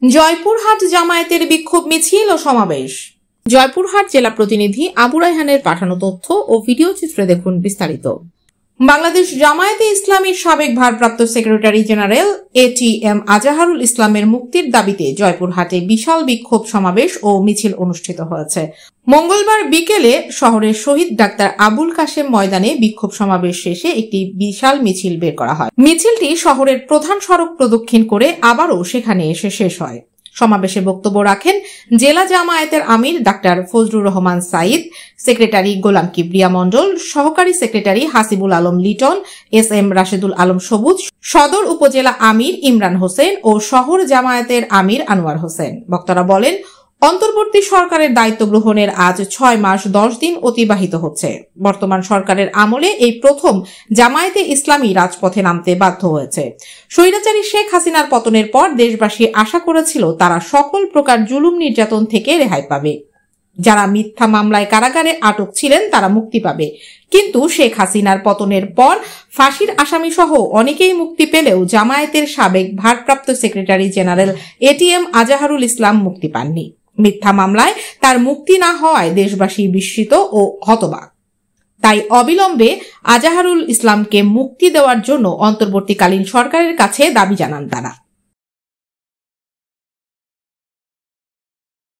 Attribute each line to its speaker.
Speaker 1: জয়পুরহাট জামায়াতের বিক্ষোভ মিছিল ও সমাবেশ। জয়পুরহাট জেলা প্রতিনিধি আবু রায়হানের পাঠানো তথ্য ও ভিডিও চিত্রে দেখুন বিস্তারিত। বাংলাদেশ জামায়াতে ইসলামীর সাবেক ভারপ্রাপ্ত সেক্রেটারি জেনারেল ATM আজাহারুল ইসলামের মুক্তির দাবিতে জয়পুরহাটে বিশাল বিক্ষোভ সমাবেশ ও মিছিল অনুষ্ঠিত হয়েছে। মঙ্গলবার বিকেলে শহরের শহীদ ডাক্তার আবুল কাশেম ময়দানে বিক্ষোভ সমাবেশ শেষে একটি বিশাল মিছিল বের করা হয়। মিছিলটি শহরের প্রধান সড়ক প্রদক্ষিণ করে আবারও সেখানে এসে শেষ হয়। সমাবেশে বক্তব্য রাখেন জেলা জামায়াতের আমির ডাক্তার ফজলুর রহমান সাইদ, সেক্রেটারি গোলাম কিবরিয়া মণ্ডল, সহকারী সেক্রেটারি হাসিবুল আলম লিটন, SM রাশেদুল আলম সবুজ, সদর উপজেলা আমির ইমরান হোসেন ও শহর জামায়াতের আমির আনোয়ার হোসেন। বক্তারা বলেন, অন্তর্বর্তী সরকারের দায়িত্ব গ্রহণের আজ 6 মাস 10 দিন অতিবাহিত হচ্ছে। বর্তমান সরকারের আমলে এই প্রথম জামায়াতে ইসলামী রাজপথে নামতে বাধ্য হয়েছে। স্বৈরাচারী শেখ হাসিনার পতনের পর দেশবাসী আশা করেছিল তারা সকল প্রকার জুলুম নির্যাতন থেকে রেহাই পাবে। যারা মিথ্যা মামলায় কারাগারে আটক ছিলেন তারা মুক্তি পাবে, কিন্তু শেখ হাসিনার পতনের পর ফাঁসির আসামি সহ অনেকেই মুক্তি পেলেও জামায়াতের সাবেক ভারপ্রাপ্ত সেক্রেটারি জেনারেল ATM আজাহারুল ইসলাম মুক্তি পাননি। মিথ্যা মামলায় তার মুক্তি না হওয়ায় দেশবাসী বিস্মিত ও হতবাক। তাই অবিলম্বে আজাহারুল ইসলামকে মুক্তি দেওয়ার জন্য অন্তর্বর্তীকালীন সরকারের কাছে দাবি জানান তারা।